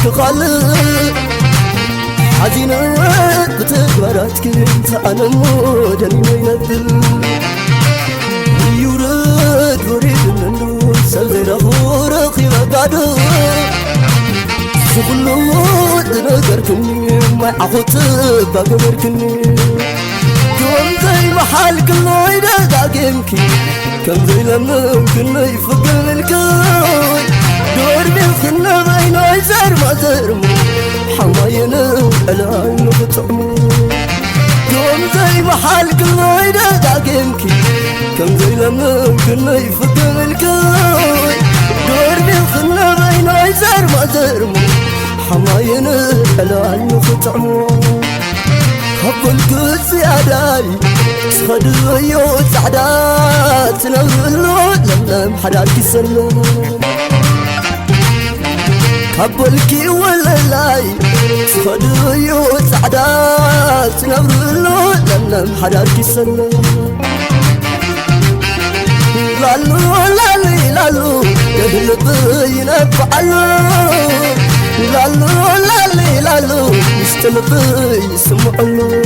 كخالق حزينة بتكبرات كنت أنا مودني وينبل يورد وريد منو سلغي رخورخي وقادو سخلوت نقركني ما عخوت بقبركني كم زي محل كله يدقاقمكي كم زي لما كنا يفقل الكوي دور بالخنا بينو يزر ما زرمو حماينا العين بطعمو كم زي محل كله يدقاقمكي كم زي لما كنا يفقل الكوي دور بالخنا بينو يزر ما زرمو حماينا العين بطعمو حب القدس يا داري تخدو يو سعدات نغلو لملم حداك يسلم حب الكي ولا لاي تخدو يو سعدات نغلو لملم حداك يسلم لالو لالي لالو يهلب ينفعلو لالو لالي لالو يستلبي يسمعلو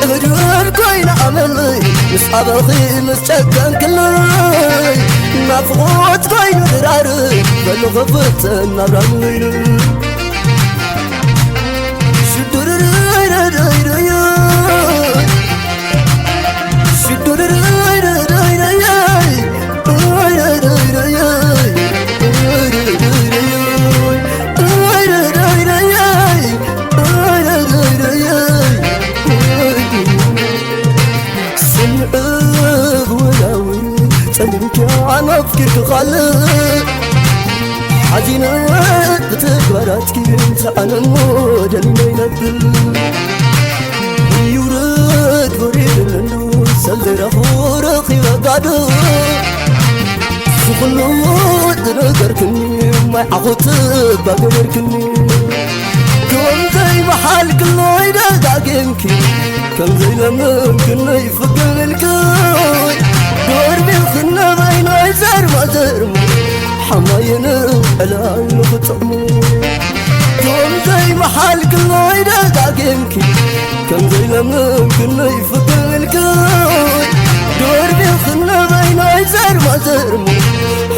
اغدر كوين عملي مسحب الخي مسجدن كلي مفقوت كوين دراري بلو غفت النراني شدر رير رير رير شدر رير رير أنا أفكر خالق حزينة بتكبرات كنت أنا مودني ما ينبل يورد وريد منو سلغي رخورخي وقادو سخلوت نقركني ما عخوت بقبركني كم زي محل كله يدقاقمكي كم زي لما كنا يفقل الكوي دور بالخنا بينو يزر ما زرمو حماينا العين بطعمو كم زي محل كله يدقاقمكي كم زي لما كنا يفقل الكوي دور بالخنا بينو يزر ما زرمو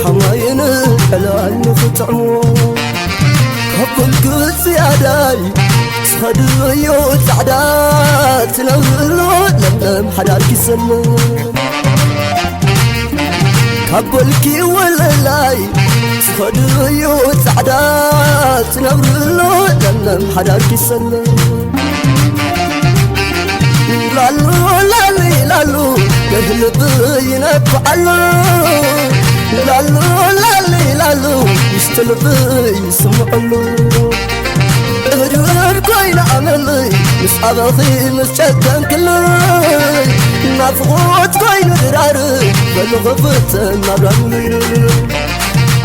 حماينا العين بطعمو حب القدس يا داري تخدو يو سعدات نغلو لملم حداك يسلم حب الكي ولا لاي تخدو يو سعدات نغلو لملم حداك يسلم لالو لالي لالو يهلب ينفعلو لالو لالي لالو يستلبي يسمعلو اغدر كوين عملي مسحب الخي مسجدن كلي مفقوت كوين دراري بلو غفت النبران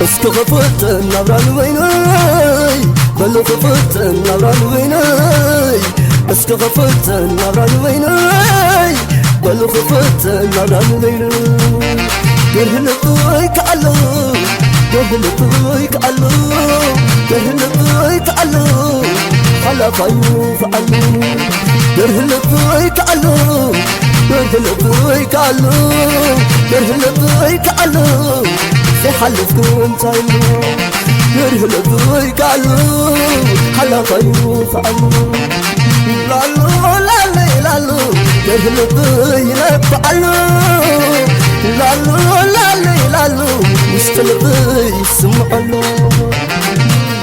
اسك غفت النبران ويني بلو غفت النبران ويني اسك غفت النبران ويني بلو غفت النبران ويني يهلبوك علو يهلبوك علو يهلبوك علو على فيوف علو يهلبوك علو يهلبوك علو يهلبوك علو في حلفكم تعلو يهلبوك علو على فيوف علو لالو لالي لالو يهلبوك علو لالو لالي لالو مستلبي يسمعلو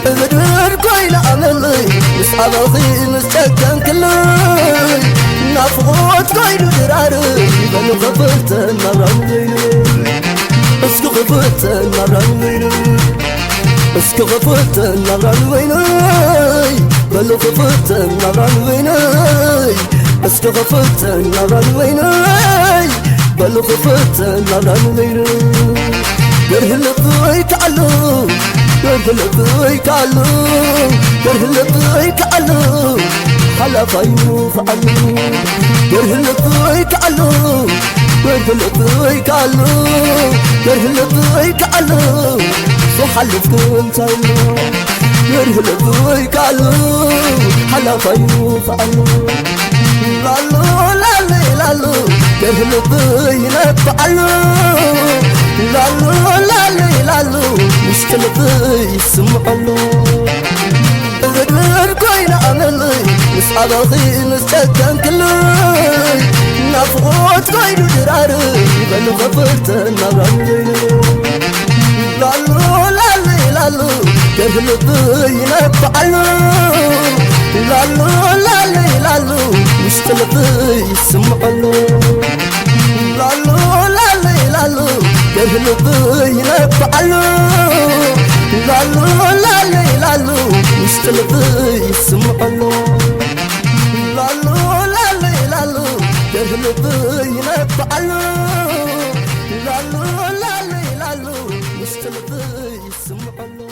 اغدر كوين عملي مسحب الخي مسجدن كلي نفقوت كوين دراري بلو غفت النران اسك غفت النران اسك غفت النران ويني بلو غفت النران ويني اسك غفت النران ويني بلو غفت النران ويني يهلبوك علو يهلبوك علو يهلبوك علو على فيوف علو يهلبوك علو يهلبوك علو يهلبوك علو في حلفكم تعلو يرهلبوي كالو حلا فايو فالو لالو لالي لالو يرهلبوي نفعلو لالو لالي لالو مشتلبوي سمعلو غدر كوين عملي مسعبخي مستكن كلي نفقوت كوين دراري بلو غفرت النغني لالو لالي لالو يرهلبوي نفعلو لالو لالي لالو مشتلبوي سمعلو لالو لالي لالو يرهلبوي نفعلو لالو لالي لالو مشتلبوي سمعلو لالو لالي لالو يرهلبوي نفعلو لالو لالي لالو مشتلبوي سمعلو